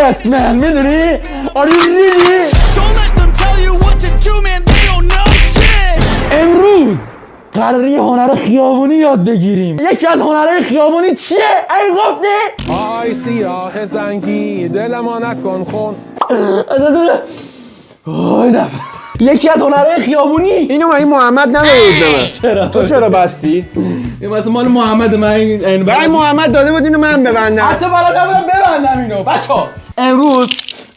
yes man میدونی؟ Are you really؟ امروز قراره یه هنر خیابونی یاد بگیریم. یکی از هنرهای خیابونی چیه؟ ای گفتی؟ آی سیاه زنگی دلما نکن خون. یکی از هنرهای خیابونی اینو این محمد نداده بود به من. تو چرا بستی؟ این مثلا مال محمد من این برای محمد داده بود اینو من ببندم. حتی بلد نبودم ببندم اینو. بچه‌ها امروز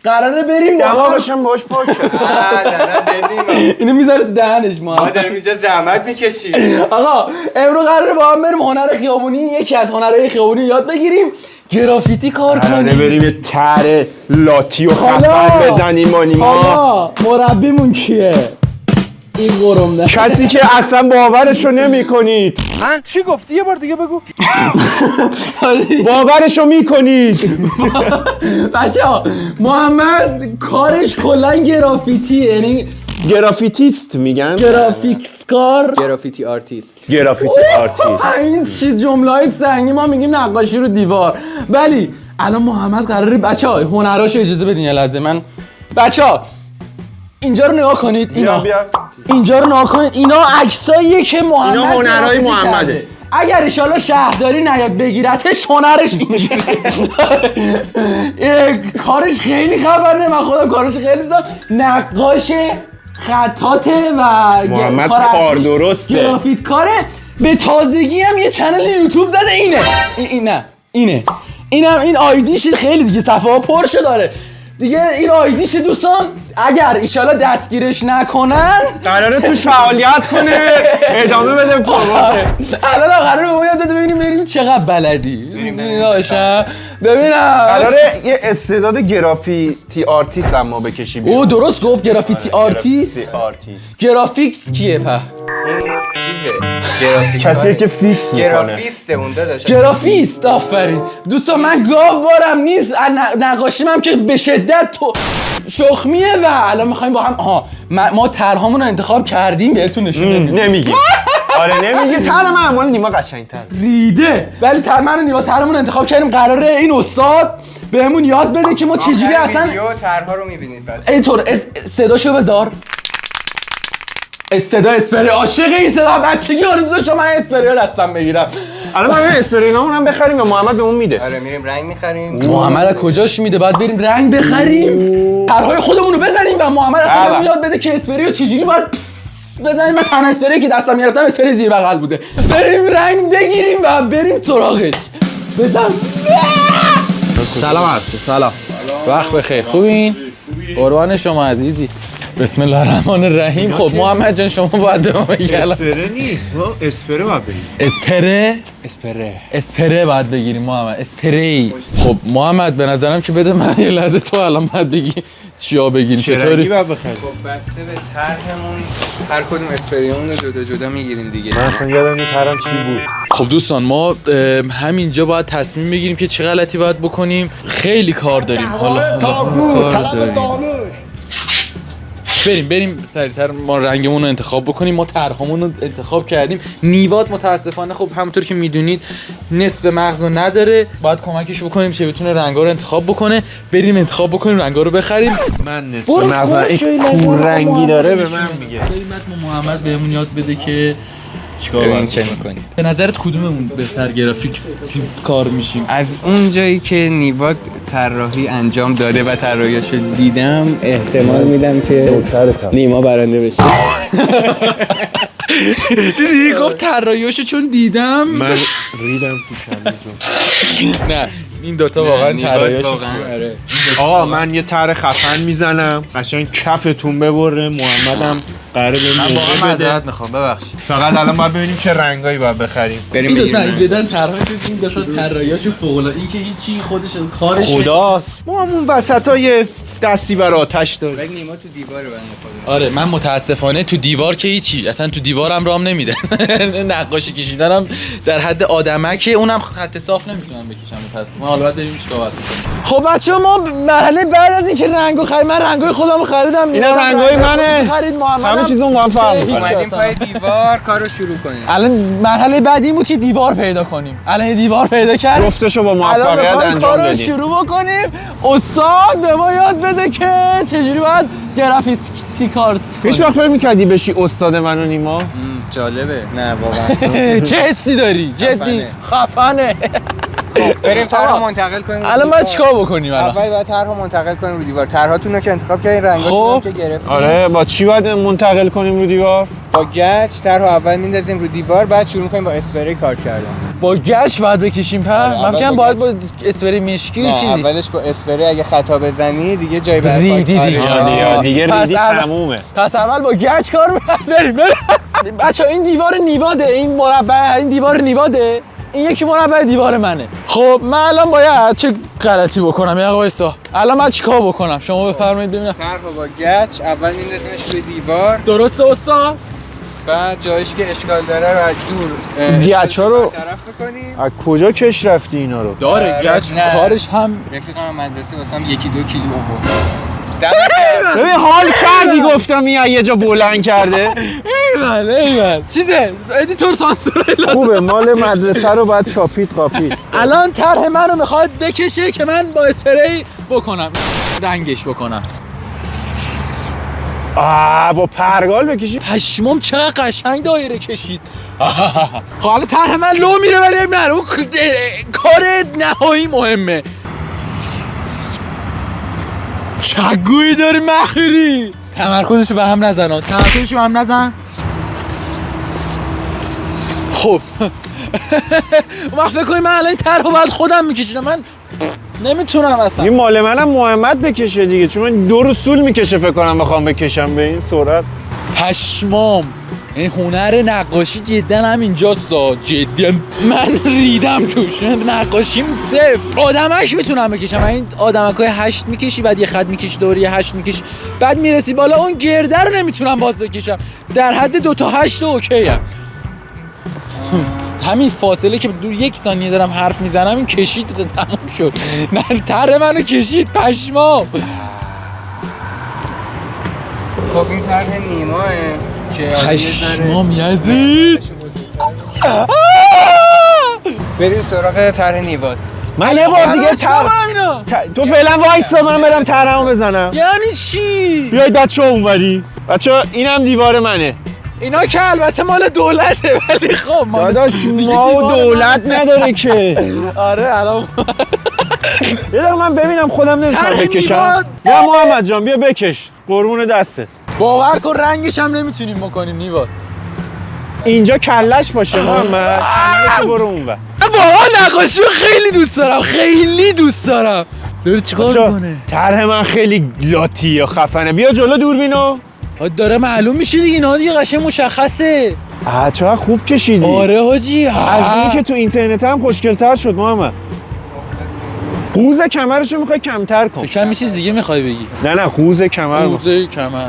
قراره بریم دماغشم باش پاکه. بدیم اینو میذاره تو دهنش ما محمد. داریم اینجا زحمت میکشیم. آقا امروز قراره با هم بریم هنر خیابونی، یکی از هنرهای خیابونی یاد بگیریم، گرافیتی کار قراره کنیم. بریم یه تره لاتی و خفن بزنیم ما. حالا مربیمون کیه؟ این قرم ده کسی که اصلا باورشو نمی کنید. من چی گفتی؟ یه بار دیگه بگو. باورشو می کنید. بچه ها محمد کارش کلا گرافیتیه، یعنی گرافیتیست میگن. گرافیکس کار، گرافیتی آرتیست. گرافیتی آرتیست. این چیز جمله‌های سنگی ما میگیم نقاشی رو دیوار. ولی الان محمد قراره بچه‌ها هنراشو اجازه بدین یه لحظه. من بچه‌ها اینجا رو نگاه کنید. اینا اینجا رو نگاه کنید. اینا عکساییه که محمد، اینا هنرهای گرافیتی محمده. کرده. اگر انشالله شهرداری نیاد بگیرتش هنرش اینجوریه. کارش خیلی خبره. من خودم کارش خیلی دیدم. نقاش خطاته و محمد کار درسته. گرافیک کاره. به تازگی هم یه چنل یوتیوب زده. اینم این آیدیش خیلی دیگه صفحه ها پرشه داره دیگه. این آیدیش دوستان اگر ایشالا دستگیرش نکنن قراره توش فعالیت کنه. ادامه بده پروانه. الان قراره به ما یاد بده ببینیم چقدر بلدی. ببینم قراره یه استعداد گرافیتی آرتیست هم ما بکشیم. او درست گفت گرافیتی آرتیست. گرافیکس کیه په؟ چیزه کسیه که فیکس میکنه. گرافیسته اون داداش. گرافیست. آفرین دوستان. من گاو بارم نیست. نقاشیم هم که به شدت تو شخمیه و الان میخوایم با هم ما طرحامون رو انتخاب کردیم بهتون نشون بدیم. نمیگی. آره نمیگی. طرح من مال نیما قشنگ‌تر ریده. ولی من و نیما طرحمون انتخاب کردیم. قراره این استاد بهمون یاد بده که ما چجوری اصلا ویدیو طرح‌ها رو می‌بینید بچه‌ها. اینطور صداشو بذار. صدا اسپری. عاشق این صدا بچگی آرزو داشتم من اسپری دستم بگیرم. الان من اسپرینامون هم بخریم یا محمد بهمون میده؟ آره میریم رنگ می‌خریم. محمد از کجاش میده؟ باید بریم رنگ بخریم. طرحهای خودمون رو بزنیم و محمد اصلا بهمون یاد بده که اسپری رو چجوری باید بزنیم. من تنها اسپری که دستم گرفتم اسپری زیر بغل بوده. بریم رنگ بگیریم و بریم سراغش. بزن. سلام عرض. سلام. وقت بخیر. خوبین؟ قربان شما عزیزی. بسم الله الرحمن الرحیم. خب محمد جان شما باید به ما بگی. اسپره نیست. اسپره باید بگیم. اسپره باید بگیریم محمد. اسپری. خب محمد به نظرم که بده من یه لحظه تو الان باید بگی چیا بگیریم. چطوری باید بخریم؟ خب بسته به طرحمون هر کدوم اسپریمون رو جدا جدا میگیریم دیگه. من اصلا یادم نیست طرحم چی بود. خب دوستان ما همینجا باید تصمیم بگیریم که چه غلطی باید بکنیم. خیلی کار داریم. حالا کار داریم. بریم سریعتر ما رنگمون رو انتخاب بکنیم. ما طرحمون رو انتخاب کردیم. نیوات متاسفانه خب همونطور که میدونید نصف مغز رو نداره. باید کمکش بکنیم که بتونه رنگا رو انتخاب بکنه. بریم انتخاب بکنیم رنگا رو بخریم. من نصف مغز کور رنگی داره به من میگه. بریم محمد بهمون یاد بده که چیکار باید کنیم. به نظرت کدوممون بهتر گرافیکس کار میشیم؟ از اون جایی که نیوات طراحی انجام داده و طراحیاشو دیدم احتمال میدم که نیما برنده بشه. دیدی گفت طراحیاشو چون دیدم من ریدم تو کله‌ام. نه این دوتا واقعا طراحیاشو خوبه. آقا من یه طرح خفن میزنم قشنگ کفتون ببره. محمدم قراره بهم موقع بده. معذرت میخوام ببخشید. فقط الان باید ببینیم چه رنگایی باید بخریم. بریم این بگیریم دوتا رنگ. زدن طراحی این دوتا طراحیاشو فوق العاده. این که هیچی خودش کارش خداست. ما همون وسطای دستی بر آتش داری. ولی نیما تو دیواره بنده خدا. آره من متاسفانه تو دیوار که هیچی، اصلا تو دیوارم رام نمیده. نقاشی کشیدنم در حد آدمکه، اونم خط صاف نمیتونم بکشم متاسفانه. حالا بعد بریم چیکار کنیم. خب بچه‌ها ما مرحله بعد از اینکه رنگو خرید، من رنگای خودمو خریدم. اینا رنگای منه. خرید محمد. همه چیزو موفق اومدیم پای دیوار کارو شروع کنیم. الان مرحله بعدی این بود که دیوار پیدا کنیم. الان یه دیوار پیدا کردیم. جفتشو با موفقیت الان انجام کارو بدیم. شروع بکنیم. استاد به ما یاد بده که چجوری باید گرافیتی کار کنیم. هیچ وقت فکر می‌کردی بشی استاد من و نیما؟ جالبه. نه واقعا. چه حسی داری؟ جدی خفنه. بریم طرحو منتقل کنیم. الان باید چیکار بکنیم الان؟ اول باید طرحو منتقل کنیم رو دیوار. طرحاتون رو که انتخاب کردین، رنگاشون که گرفتیم. آره با چی باید منتقل کنیم رو دیوار؟ با گچ طرحو اول میندازیم رو دیوار، بعد شروع می‌کنیم با اسپری کار کردن. با گچ باید بکشیم پر؟ آره، من فکرم با باید با اسپری مشکی و نه، چیزی. اولش با اسپری اگه خطا بزنی دیگه جای برای ریدی دیگه. دیگه پس ریدی اول- تمومه. پس اول با گچ کار بریم. بچه این دیوار نیواده، این مربع، این دیوار نیواده، این یکی مربع دیوار منه. خب من الان باید چه غلطی بکنم؟ یه وایسا. الان من چیکار بکنم؟ شما بفرمایید ببینم. طرحو با گچ اول میندازیمش روی دیوار، درسته استاد؟ بعد جایش که اشکال داره رو از دور گچا رو طرف بکنیم. از کجا کش رفتی اینا رو؟ داره آره، گچ نه. کارش هم رفیقم مدرسه واسم 1-2 کیلو آورد. ببین حال کردی گفتم این یه جا بلند کرده. ایول چیزه ادیتور سانسور. خوبه مال مدرسه رو بعد چاپید قاپید. الان طرح منو میخواد بکشه که من با اسپری بکنم، رنگش بکنم. با پرگال بکشی. پشمام چقدر قشنگ دایره کشید. خب حالا طرح من لو میره ولی نه اون کار نهایی مهمه. چگویی داری مخیری؟ تمرکزشو به هم نزن. تمرکزشو به هم نزن. خب اون وقت فکر کنی من الان طرحو باید خودم میکشیدم. من نمیتونم اصلا. این مال منم محمد بکشه دیگه، چون من 2 روز طول میکشه فکر کنم بخوام بکشم به این سرعت. پشمام این هنر نقاشی جدا هم اینجاست. جدا من ریدم توش. نقاشیم صفر. آدمک میتونم بکشم. این آدمکای 8 میکشی، بعد یه خط میکشی دوری 8 میکشی، بعد میرسی بالا اون گرده رو نمیتونم باز بکشم. در حد 2 تا 8 اوکی ام. همین فاصله که دو 1 ثانیه دارم حرف میزنم این کشید تموم شد. من طرح منو کشید پشمام. خب این طرح نیماه که پشمام یزید. بریم سراغ طرح نیوات. من یه بار دیگه اینا تو فعلا وایسا من برم طرحمو بزنم. یعنی چی؟ بیاید بچه‌ها اونوری. بچه‌ها اینم دیوار منه. اینا که البته مال دولته ولی خب داداش ما و دولت نداره که. آره الان یه دقیقه من ببینم خودم نمیتونم طرح بکشم. نیواد. یا محمد جان بیا بکش قربون دستت. باور کن رنگش هم نمیتونیم بکنیم نیواد. اینجا کلش باشه محمد. کلش برو اونور. واقعا نقاشی رو خیلی دوست دارم، خیلی دوست دارم. داره چیکار میکنه؟ طرح من خیلی لاتی و خفنه. بیا جلو دوربینو. داره معلوم میشه دیگه، اینا دیگه قشنگ مشخصه. چقدر خوب کشیدی. آره حاجی. از اینی که تو اینترنت هم خوشگل‌تر شد محمد. قوز کمرشو میخوای کمتر کن. فکر کنم چیز دیگه میخوای بگی. نه قوز کمر. قوزه کمر.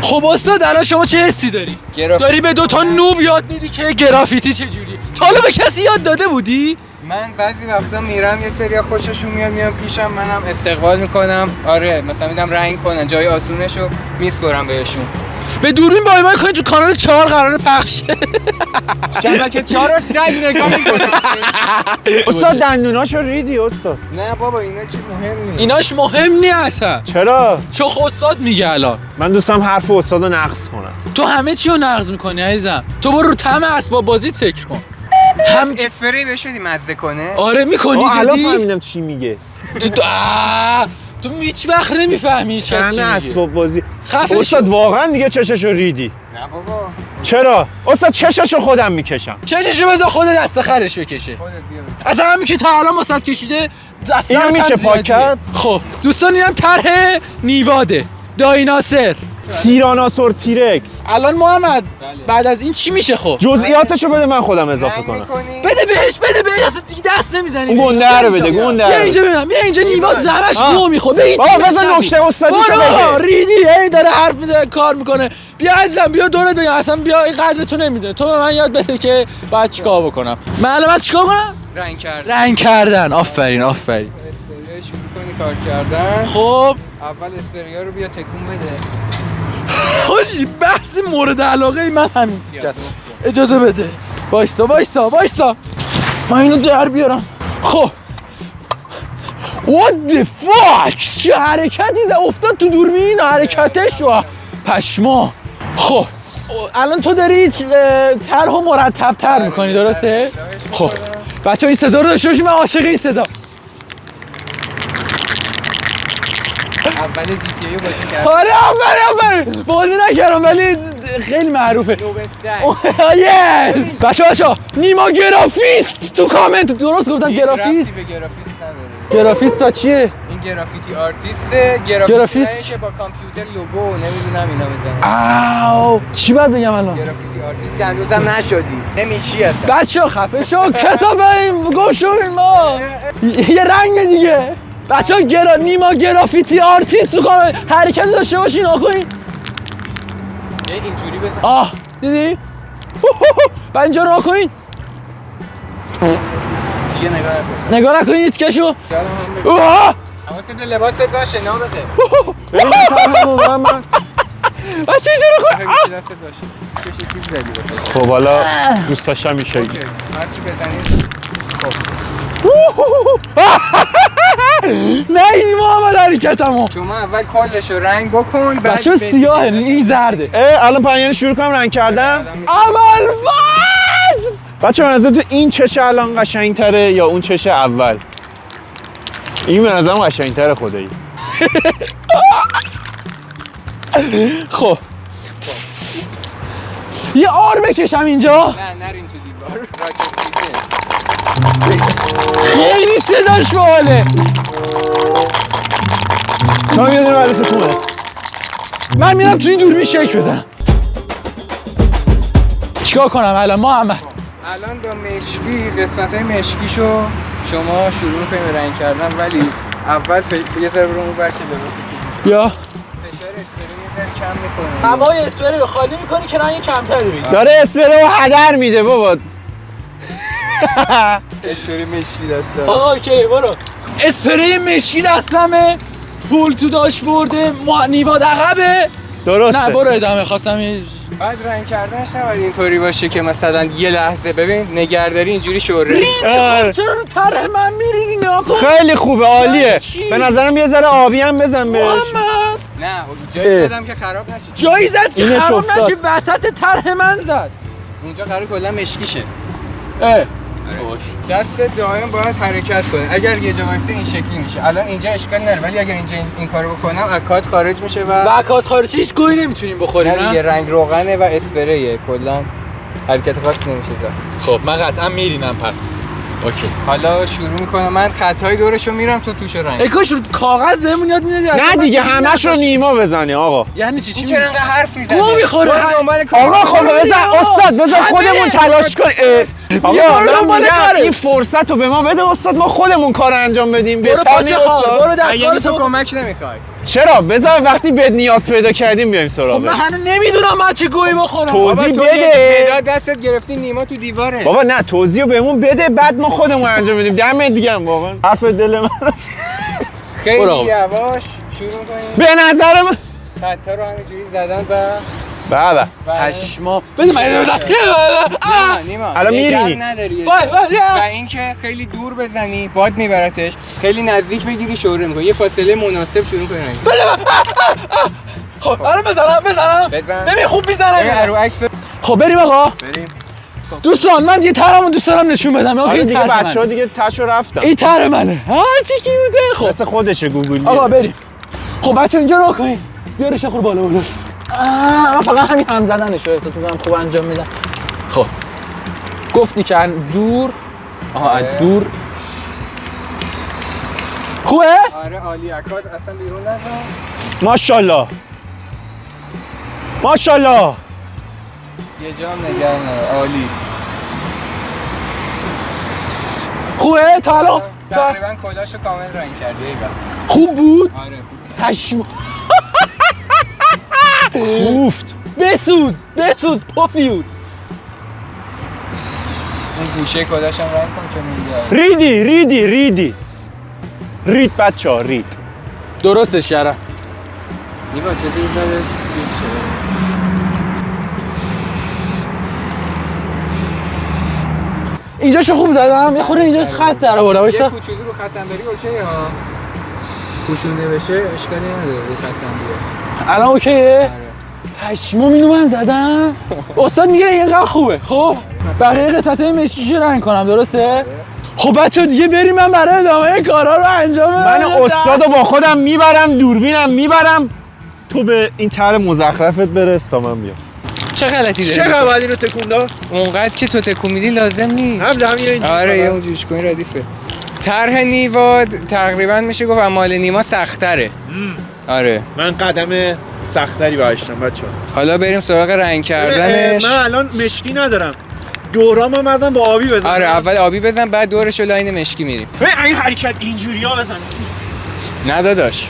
خب استاد الان شما چه حسی داری؟ داری به 2 تا نوب یاد میدی که گرافیتی چجوری؟ تا حالا به کسی یاد داده بودی؟ من بعضی وقتا میرم یه سری خوششون میام پیشم، منم استقبال میکنم. آره مثلا میدم رنگ کنن، جای آسونشو میسپرم بهشون. به دوربین بای بای کنید، تو کانال 4 قراره پخشه. شبکه 4 رو سگ نگاه میکنم. استاد دندوناشو ریدی استاد. نه بابا اینا چی مهم نیست. ایناش مهم نی اصلا. چرا؟ چه استاد میگه الان. من دوستم حرف استادو نقص کنم. تو همه چی رو نقض میکنی عزیزم. تو برو رو طعم اسباب بازیت فکر کن. اسپری بهش بدی مزه کنه. آره میکنی الان جدی. فهمیدم چی میگه. تو هیچ وقت نمیفهمی چی همه میگه. اسباب بازی. خفه استاد شو. واقعا دیگه چششو ریدی. نه بابا چرا؟ استاد چششو خودم میکشم. چششو بذار خود دست خرش بکشه. خودت بیا. اصلا همین که تا الان واسط کشیده اصلا اینو میشه پاک کرد؟ خب دوستان اینم طرح نیواده. دایناسر تیراناسور تیرکس. الان محمد بعد از این چی میشه خب؟ جزئیاتشو بده من خودم اضافه رنگ کنم. می‌کنی. بده بهش اصلا دیگه دست نمیزنی. اون گنده رو بده، گنده بیا رو. اینجا ببینم، بیا اینجا نیوا همش گو میخوره. به هیچ بابا چی بذار نمی‌شنوی. نکته استادیشو برو بگه. ریدی هی داره حرف میزنه کار میکنه. بیا عزیزم بیا دور دیگه اصلا بیا این قدر تو نمیده. تو به من یاد بده که باید چیکار بکنم. من الان باید چیکار کنم؟ رنگ کردن. آفرین. اسپری شروع کنی کار کردن. خب اول اسپریا رو بیا تکون بده. حاجی بحث مورد علاقه من همین تیکه. اجازه بده. وایسا. من اینو در بیارم. خب What the fuck چه حرکتی افتاد تو دوربین حرکتش و پشما. خب الان تو داری طرحو مرتب تر میکنی درسته؟ خب بچه این صدا رو داشته باشی، من عاشق این صدا. اول جی تی ای رو بازی کردم. آره آفرین بازی نکردم ولی خیلی معروفه. بچه نیما گرافیست تو کامنت درست گفتم. گرافیست به گرافیست نداره. گرافیست تا چیه؟ این گرافیتی آرتیسته. گرافیست که با کامپیوتر لوگو نمیدونم اینا میزنه. آو چی باید بگم الان؟ گرافیتی آرتیست که هنوزم نشدی. نمیشی اصلا. بچه خفه شو کسا بریم گم شویم ما یه رنگ دیگه. بچه نیما گرافیتی آرتیست تو کامنت حرکت داشته باشین آقا. این اینجوری بزن. آه دیدی؟ بعد اینجا رو آقایین دیگه نگاه نگاه نکنین تیکشو. هم حواست به لباست باشه نه بخیر. ببین تمام من. بچه اینجا رو کن. دستت باشه. چه شکلی زدی باشه. خب حالا دوست داشتم میشه. اوکی. هرچی بزنید. نه این محمد حرکتمو. شما اول کلشو رنگ بکن. بچه سیاهه این زرده. الان پایین شروع کنم رنگ کردن. اول فاز. بچه به نظر تو این چشه الان قشنگتره یا اون چشه اول؟ این به نظرم قشنگتره خدایی. خب یه آر بکشم اینجا. نه نرین تو دیوار. خیلی صداش باحاله. تا میادیم برای تونه. من میرم توی این دوربین شیک بزنم. چیکار کنم الان محمد؟ الان با مشکی قسمت‌های مشکیشو شما شروع می‌کنید به رنگ کردن ولی اول یه ذره برو اونور که لباست بیا فشار اسپری یه ذره کم می‌کنه. هوای اسپری رو خالی می‌کنی که رنگ کمتری بگیری. داره اسپری رو هدر میده بابا. اسپری مشکی دستم. آقا اوکی برو. اسپری مشکی دستمه. پول تو داشبورد نیوا عقبه. درسته. نه برو ادامه خواستم. بعد رنگ کردنش نباید اینطوری باشه که مثلا یه لحظه ببین نگهداری اینجوری شوره. چرا رو طرح من میرینی نکن. خیلی خوبه عالیه. چی؟ به نظرم یه ذره آبی هم بزن بهش. محمد نه جایی زدم که خراب نشه. جایی زد که اینش خراب افتاد. نشه وسط طرح من زد. اونجا قرار کلا مشکیشه. اه دست دائم باید حرکت کنه. اگر یه جا وایسه این شکلی میشه. الان اینجا اشکال نداره ولی اگر اینجا این کارو بکنم اکات خارج میشه و بکات خارجی هیچ گویی نمیتونیم بخوریم نه دیگه رنگ روغنه و اسپریه کلا حرکت خاصی نمیشه زد. خب من قطعا میرینم پس. اوکی حالا شروع میکنم من خطای دورشو میرم تو توش رنگ. کاش رو کاغذ بهمون یاد میدادی. نه دیگه همش رو نیما بزنی آقا. یعنی چی این چرا انقدر حرف میزنه؟ گو میخوره. آقا خب بزن استاد بذار خودمون تلاش کنیم. آقا من میگم این فرصت رو به ما بده استاد ما خودمون کار انجام بدیم. برو پاچه خال برو دستار تو تو. کمک نمیخوای. چرا بذار وقتی بد نیاز پیدا کردیم بیایم خب سراغ. من هنوز نمیدونم من چه گویی بخورم. توضیح تو بده. مداد دستت گرفتی نیما تو دیواره. بابا نه توضیح رو بهمون بده بعد ما خودمون انجام بدیم. دم دیگه هم واقعا حرف دل من. خیلی برو. یواش شروع کنیم. به نظر من خطا رو همینجوری زدن و بابا پشما بده من بزن. نیما الان می‌رینی. نداری. وای و اینکه خیلی دور بزنی باد میبرتش خیلی نزدیک بگیری شوره میکنه یه فاصله مناسب شروع کنی. خب الان بزنم. بزن. ببین خوب ببین میزنم. رو عکس خب بریم آقا. بریم. دوستان من یه طرحمو دوست دارم نشون بدم. آقا آره این دیگه طرح بچه‌ها منه. دیگه تاشو رفتن. این طرح منه. ها چی کی بوده؟ خب مثل خودشه گوگل. آقا بریم. خب بچه اینجا رو کنین. بیارش خور بالا. من فقط همین هم زدنشو احساس می‌کنم خوب انجام میدم. خب گفتی که دور. آها دور. خوبه؟ آره عالی اکات اصلا بیرون نزن. ماشاءالله. ماشاءالله. یه جام نگرنه عالی. خوبه تا الان تقریبا کلاشو کامل رنگ کردی ایول. خوب بود. آره خوبه. پشم کوفت. بسوز پوفیوز. اون گوشه کلاشم رنگ کن که مونده. ریدی. رید بچه‌ها رید. درستش کردم. نیواد بذار یه ذره اینجاشو خوب زدم، یه خورده اینجا خط در آوردم. یه وایسا کوچولو رو ختم بری اوکی ها. پوشونده بشه اشکالی نداره رو ختم بیاد. الان اوکیه؟ آره. پشمام اینو من زدم. استاد میگه اینقدر خوبه. خب بقیه قسمت‌های مشکیشو رنگ کنم درسته؟ خب بچه‌ها دیگه بریم، من برای ادامه کارا رو انجام بدم. من استادو با خودم میبرم، دوربینم میبرم، تو به این طرح مزخرفت برس تا من بیام. چه غلطی داری؟ چقدر باید اینو تکون داد؟ اونقدر که تو تکون میدی لازم نیست. هم اینجوری. آره یه اونجوریش کنی ردیفه. طرح نیواد تقریبا میشه گفت مال نیما سخت‌تره. آره. من قدم سختری برداشتم بچه‌ها. حالا بریم سراغ رنگ کردنش. من الان مشکی ندارم. دورام اومدم با آبی بزنم. آره اول آبی بزن بعد دورشو لاین مشکی میریم. این حرکت اینجوری‌ها بزن. نه داداش.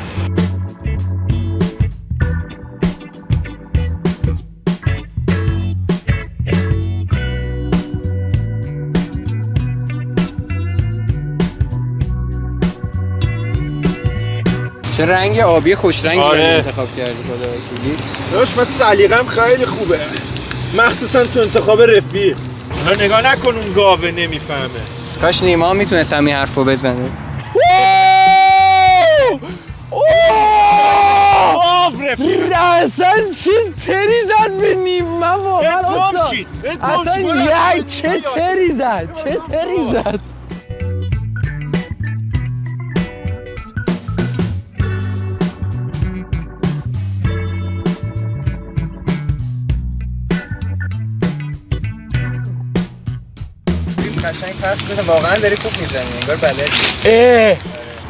چه رنگ آبی خوش رنگی انتخاب کردی خدا وکیلی. داش من سلیقه‌ام خیلی خوبه. مخصوصا تو انتخاب رفیق. نگاه نکن اون گاوه نمیفهمه. کاش نیما میتونست همین حرفو بزنه. اصلا چه تری زد به نیم، من واقعا اصلا یک چه تری زد. قشنگ پس بده واقعا داری خوب میزنی انگار بلدی.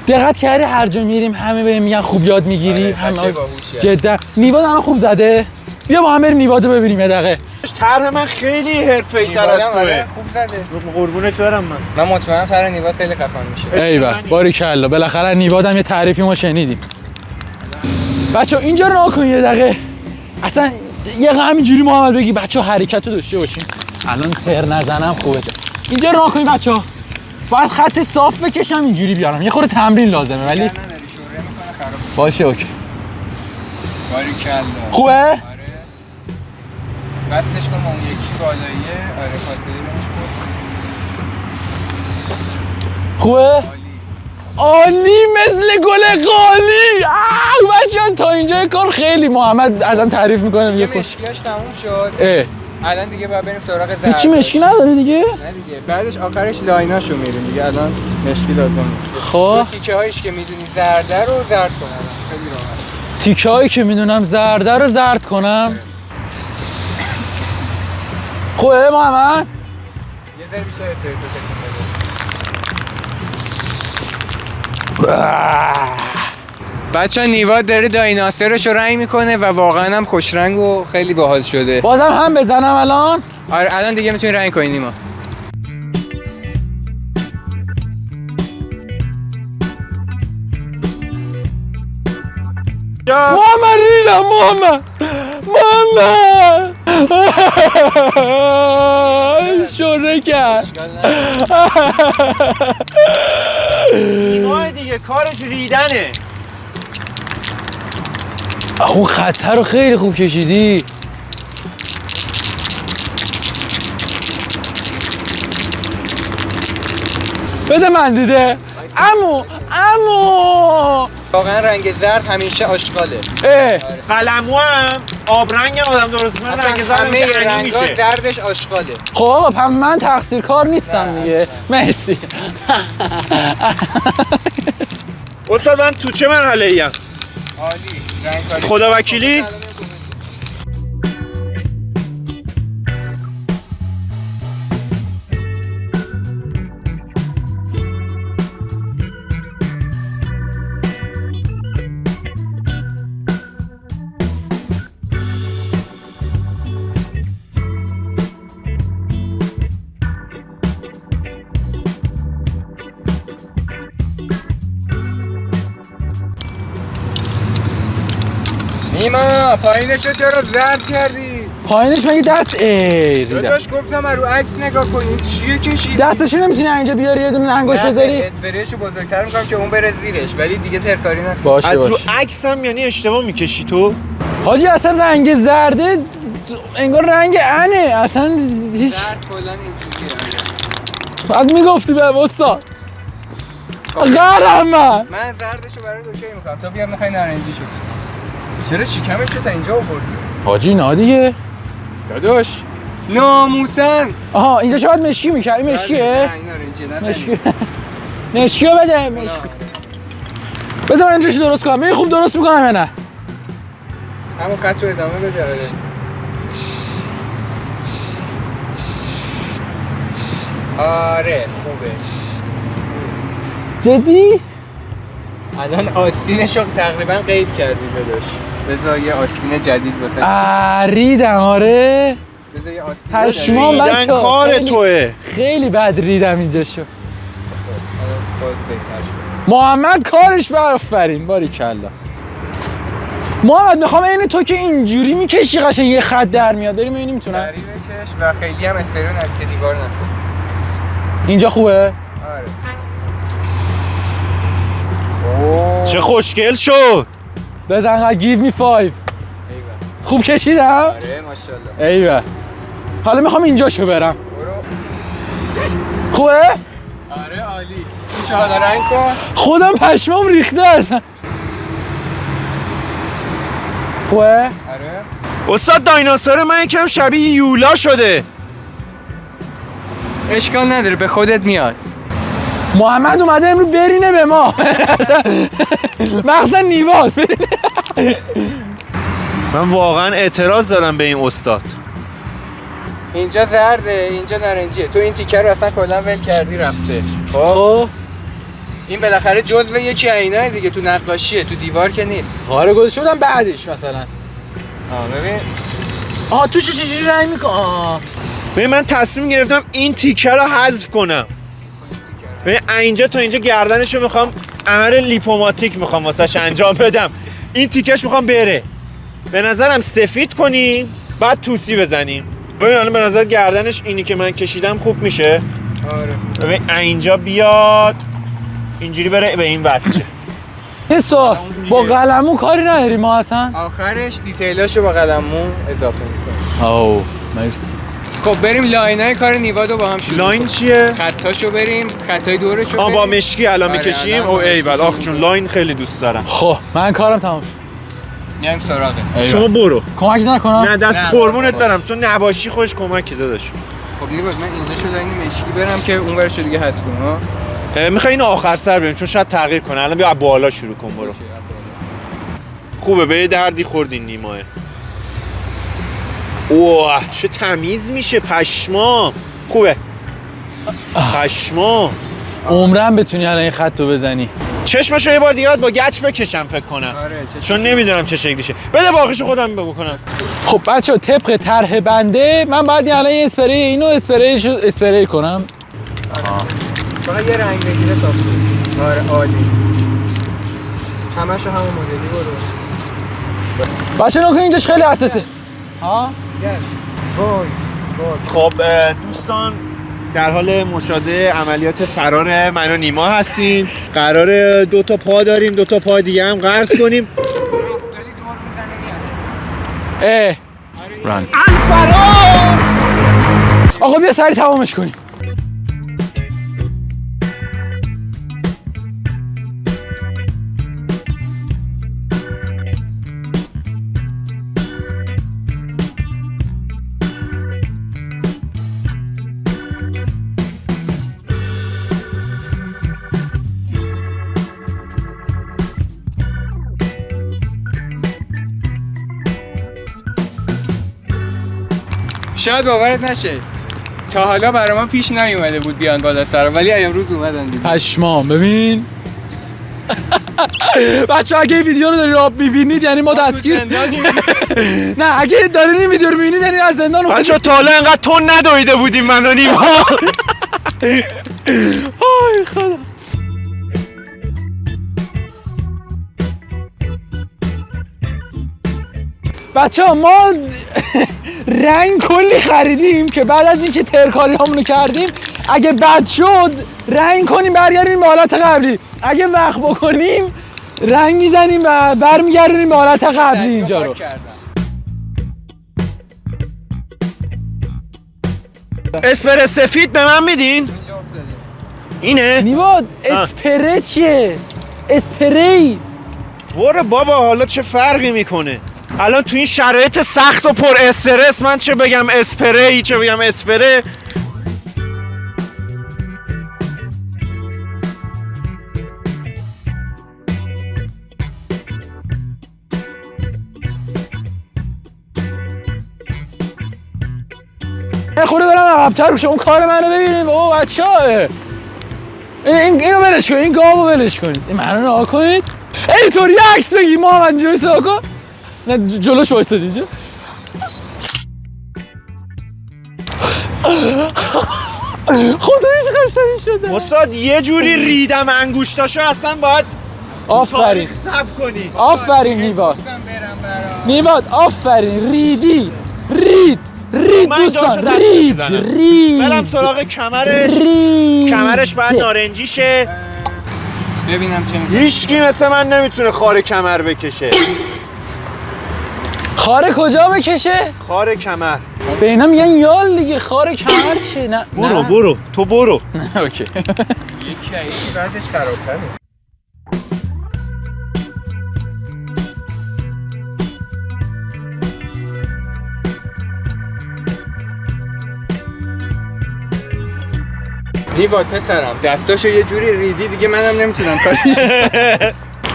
دقت کردی هر جا میریم همه بهم میگن خوب یاد میگیری. آره، همه بچه باهوشیه. جدا نیواد الان خوب زده. بیا با هم بریم نیوادو ببینیم یه دقیقه. طرح من خیلی حرفه‌ای‌تر از نیوادم توه. آره خوب زده. قربونت برم من. من مطمئنم طرح نیواد خیلی خفن میشه. ایول باریکلا، بالاخره نیوادم یه تعریفی ما شنیدیم. بچه‌ها اینجا رو نگاه کن یه دقیقه. اصلا یه همینجوری محمد بگی بچه‌ها حرکتو داشته باشین. الان تر نزنم خوبه. اینجا رو نگاه کنید بچه‌ها. باید خط صاف بکشم اینجوری بیارم. یه خورده تمرین لازمه ولی نداری شوره میکنه خراب. باشه اوکی. باریکلا. خوبه؟ آره. بسش کن اون یکی بالاییه. آره خاطرش خوبه؟ عالی مثل گل قالی. بچه‌ها تا اینجا کار خیلی محمد ازم تعریف میکنه میگه خوش. مشکیاش تموم شد. اه الان دیگه باید بریم سراغ زرد. هیچی مشکی نداره دیگه؟ نه دیگه بعدش آخرش لایناشو میریم دیگه. الان مشکی لازم نیست. خب تیکه هایش که میدونی زرده رو زرد کنم. خیلی راحت. تیکه هایی که میدونم زرده رو زرد کنم. خوبه محمد؟ یه ذره بیشتر اسپریتو تکون بده. بچه نیواد داره دایناسورش رو رنگ میکنه و واقعا هم خوش رنگ و خیلی باحال شده. بازم هم بزنم الان؟ آره الان دیگه میتونی رنگ کنی نیما. محمد ریدم محمد شوره کرد. نیمای دیگه کارش ریدنه. اون خطر رو خیلی خوب کشیدی. بده من دیده. امو واقعا رنگ زرد همیشه آشغاله. قلمو هم آبرنگ آدم درست من رنگ زرد همه رنگی رنگا میشه. زردش آشغاله. خب هم من تقصیر کار نیستم دیگه. مرسی. استاد من تو چه مرحله ایم؟ عالی. رنگ خدا وکیلی؟ نیما پایینشو چرا زرد کردی؟ پایینش مگه دست ریدم. داداش گفتم رو عکس نگاه کنی چیه کشیدی؟ دستشو نمیتونی اینجا بیاری یه دونه انگشت بذاری؟ اسپریشو بزرگتر میکنم که اون بره زیرش ولی دیگه ترکاری نکن. باشه از رو باشه. عکس هم یعنی اشتباه میکشی تو؟ حاجی اصلا رنگ زرده انگار رنگ انه اصلا هیچ زرد کلا این چیزیه. بعد میگفتی به استاد قرم من زردشو برای اوکی میکنم تو بیا میخوای نارنجیشو. چرا شکمش رو تا اینجا آوردی؟ حاجی نه دیگه داداش ناموسن. آها اینجا شاید مشکی میکرد این مشکیه؟ نه این نارنجیه نه مشکی مشکیو بده مشکی بذار من اینجاشو درست کنم ببین خوب درست میکنم یا نه همون خط رو ادامه بده. آره خوبه. جدی؟ الان آستینشو تقریبا قید کردی داداش. بذار یه آستین جدید واسه. ریدم آره بذار یه آستین پشمام جدید. ریدن بچه‌ها، کار خیلی- توه. خیلی بد ریدم اینجا شو الان باز بهتر شد. محمد کارش برافرین باریکلا محمد میخوام این تو که اینجوری میکشی قشنگ یه خط در میاد بریم ببینیم میتونم سریع بکش و خیلی هم اسپریو نزدیک دیوار نکن. اینجا خوبه آره. اوه. چه خوشگل شد. بزن قد گیو می 5 ایوه. خوب کشیدم آره ماشاءالله. ایوه حالا میخوام اینجاشو برم برو. خوبه آره عالی. این شهاده رنگ کن. خودم پشمام ریخته اصلا خوبه آره. استاد دایناسور من یکم شبیه یولا شده. اشکال نداره به خودت میاد. محمد اومده امروز برینه به ما مخصوصا نیواز من واقعا اعتراض دارم به این استاد. اینجا زرده اینجا نارنجیه. تو این تیکه رو اصلا کلا ول کردی رفته. خب خب این بالاخره جزو یکی عینای دیگه تو نقاشیه تو دیوار که نیست. آره گذاشته بودم بعدش مثلا ببین آها تو چجوری رنگ میکنه ببین من تصمیم گرفتم این تیکه رو حذف کنم. ببین اینجا تا اینجا گردنشو میخوام عمل لیپوماتیک میخوام واسش انجام بدم. این تیکش میخوام بره. به نظرم سفید کنیم بعد توسی بزنیم. ببین الان به نظر گردنش اینی که من کشیدم خوب میشه. آره. ببین اینجا بیاد اینجوری بره به این وصل. یه سوال با قلمون کاری نداریم ما اصلا آخرش دیتیلاشو با قلممون اضافه میکنیم. اوه مرسی خب بریم لاینای کار نیوادو با هم شروع لاین کنیم. چیه؟ خطاشو بریم خطای دورشو بریم. با مشکی الان آره، میکشیم. الان با او ایول مشکی آخ چون لاین خیلی دوست دارم. خب من کارم تمام شد میایم سراغت. شما برو. کمک نکنم نه دست نه، قربونت بابا. برم چون نباشی خودش کمکی داداش. خب نیواد من اینجا شو لاین مشکی برم که اون ورشو دیگه حذف کنم ها. میخوای اینو آخر سر بریم چون شاید تغییر کنه. الان بیا از بالا شروع کن برو. خوبه به یه دردی خوردین نیماه. اوه چه تمیز میشه پشما. خوبه پشما. عمرم بتونی الان این خط رو بزنی چشمشو یه بار دیگه با گچ بکشم فکر کنم. آره چون نمیدونم چه شکلیشه. بده باقیشو خودم بکنم. خب بچه طبق طرح بنده من باید الان این اسپری اینو اسپری کنم فقط یه رنگ بگیره تا آره عالی. همشو همون مدلی برو. بچه نکن اینجاش خیلی حساسه ها گشت. وای خب دوستان در حال مشاهده عملیات فرار من و نیما هستین. قراره 2 تا پا داریم 2 تا پا دیگه هم قرض کنیم. داری دور میزنه میاد. ران الفرار آقا بیا سری تمامش کنیم شاید باورت نشه تا حالا برای ما پیش نیومده بود بیان بالا سر ولی امروز اومدن دیگه. پشمام ببین بچه اگه این ویدیو رو دارین آب میبینید یعنی ما دستگیر نه اگه دارین این ویدیو رو میبینید یعنی از زندان بچه تا حالا اینقدر تون ندویده بودیم من و نیما. آی خدا بچه ما رنگ کلی خریدیم که بعد از اینکه ترکاری همونو کردیم اگه بد شد رنگ کنیم برگردیم به حالت قبلی، اگه وقت بکنیم رنگ میزنیم و برمیگردیم به حالت قبلی اینجا رو. اسپر سفید به من میدین؟ اینه؟ نیواد اسپره چیه؟ اسپری برو بابا حالا چه فرقی میکنه؟ الان تو این شرایط سخت و پر استرس من چه بگم اسپری چه بگم اسپره؟ خورده برم عقب‌تر بشه، اون کار منو ببینید بابا بچه‌ها. اینو ولش کن، این گاوو ولش کنید، این منو نگاه کنید. اینطوری عکس بگی محمد اینجوری صدا کن. نه جلوش وایسادی اینجا. خداییش قشنگ شده. استاد یه جوری ریدم انگوشتاشو اصلا باید آفرین تاریخ ثبت کنی. آفرین نیواد برم برام. نیواد آفرین ریدی رید من دوستان جاشو دست رید بزنم. رید برم سراغ کمرش. رید. کمرش باید نارنجی شه. ببینم چه میشه. هیچکی مثل من نمیتونه خار کمر بکشه. خاره کجا بکشه؟ خار کمر. به اینا میگن یال دیگه، خاره کمر چه؟ نه برو تو برو. اوکی. یکی وضعش خراب‌تره. نیواد پسرم دستاشو یه جوری ریدی دیگه منم نمیتونم کارش.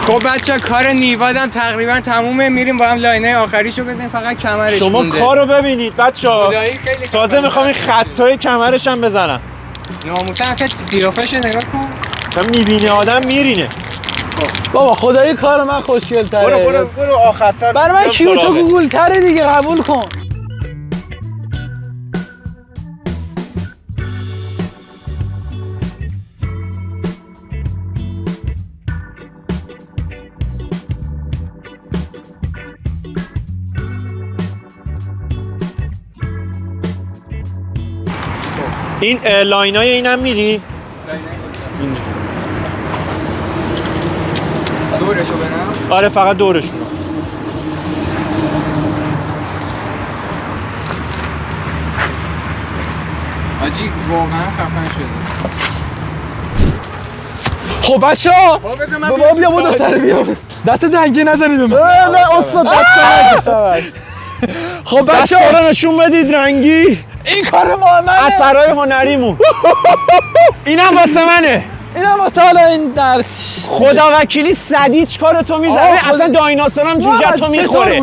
خب بچه کار نیوادم تقریبا تمومه، میریم با هم لاینه آخریشو بزنیم، فقط کمرش شما مونده. کارو ببینید بچه‌ها. خدایی خیلی تازه میخوام این خطای کمرش هم بزنم. ناموسا اصلا قیافه‌شو نگاه کن. مثلا میبینی آدم میرینه. بابا خدایی کار من خوشگل تره. برو آخر سر. برای من بیام کیوت و سراغت. گوگل تره دیگه، قبول کن. این لاینای اینم میری؟ دورشو برم. آره فقط دورشون. آجی واقعا خفن شده. خب بچه‌ها بذار من بابا بیا بودو سر بیا دست دنگی نزنی به من. نه استاد دست خب بچه‌ها رو نشون بدید رنگی. این کار محمده. اثرای هنریمون. اینم واسه منه. اینم واسه حالا این درس. خدا وکیلی سدیچ کار تو میزنه. اصلا دایناسورم جوجه تو میخوره.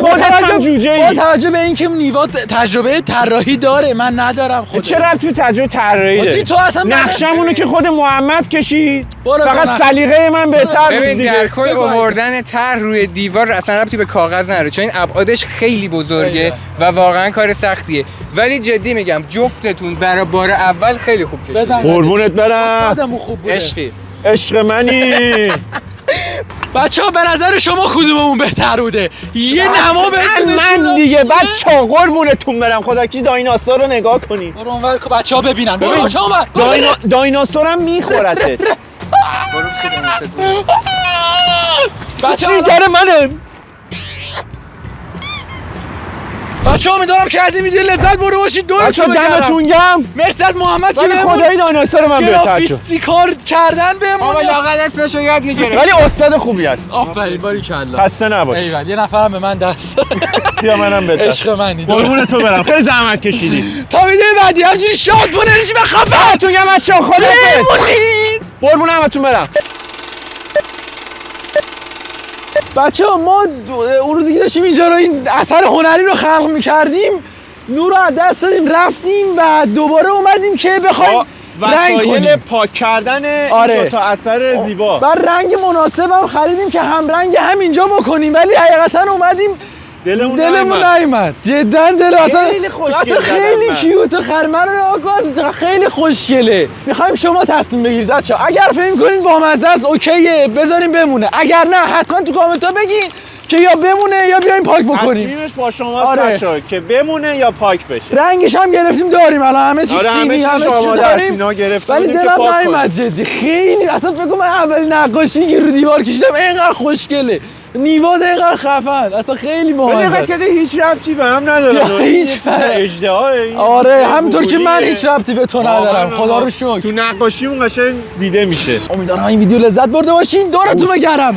خودت هم جوجه ای. با توجه به اینکه نیواد تجربه طراحی داره من ندارم. خود چه ربطی تجربه طراحی آجی داره؟ تو اصلا نقشمونو که خود محمد کشید. برو فقط من. سلیقه من بهتر بود ببین دیگه. در کل آوردن طرح روی دیوار اصلا ربطی به کاغذ نداره، چون این ابعادش خیلی بزرگه و واقعا کار سختیه، ولی جدی میگم جفتتون برای بار اول خیلی خوب کشیدید. بزن. قربونت برم. آدمو خوب بوده. عشقی. عشق منی. بچه‌ها به نظر شما کدوممون بهتر بوده؟ یه نما بهتون من دیگه بچه‌ها قربونتون برم خدا کی دایناسور رو نگاه کنی. برو اونور که بچه‌ها ببینن. برو بچه‌ها اونور. دایناسورم میخورتت. بچه‌ها چیکار منه؟ بچه‌ها امیدوارم که از این ویدیو لذت برده باشید. بچه‌ها دورتون بگردم. دمتون گرم. مرسی از محمد که ولی بهمون خدایی دایناسور من بهتر شد. گرافیستی کار کردن بهمون. آقا لاغر اسمشو یاد میگیره. ولی استاد خوبی هست. آفرین باریکلا. خسته نباش. ایول یه نفرم به من دست. بیا منم بده. عشق منی. قربون تو برم. خیلی زحمت کشیدی. تا ویدیو بعدی همجوری شاد بود انرژی بخفه. تو گم بچه‌ها خدا قربون همتون برم. بچه ها ما اون روزی که داشتیم اینجا رو این اثر هنری رو خلق میکردیم نور رو از دست دادیم رفتیم و دوباره اومدیم که بخوایم رنگ وسایل کنیم. پاک کردن آره. این دو تا اثر زیبا. بر رنگ مناسب هم خریدیم که هم رنگ همینجا بکنیم، ولی حقیقتا اومدیم دلمون نیامد. جدا دل اصلا خیلی خوشگل خیلی زدن. کیوت خرمن رو نگاه کن، خیلی خوشگله. میخوایم شما تصمیم بگیرید بچه‌ها. اگر فکر کنید بامزه است اوکیه بذاریم بمونه، اگر نه حتما تو کامنت ها بگین که یا بمونه یا بیایم پاک بکنیم. تصمیمش با شماست آره. بچه‌ها که بمونه یا پاک بشه. رنگش هم گرفتیم داریم الان همه چی آره همه سینی چیز همه چی آماده است داریم. اینا گرفته ولی بودیم که دلم پاک کنیم. نیومد جدی خیلی اصلا فکر کنم من اول نقاشی که رو دیوار کشیدم اینقدر خوشگله نیواد اینقدر خفن اصلا خیلی ولی مهمه. دقت کرده هیچ ربطی به هم نداره. هیچ اجدهای. آره همونطور که من هیچ ربطی به تو ندارم خدا رو شکر. تو نقاشیمون قشنگ دیده میشه. امیدوارم این ویدیو لذت برده باشین دورتون بگردم.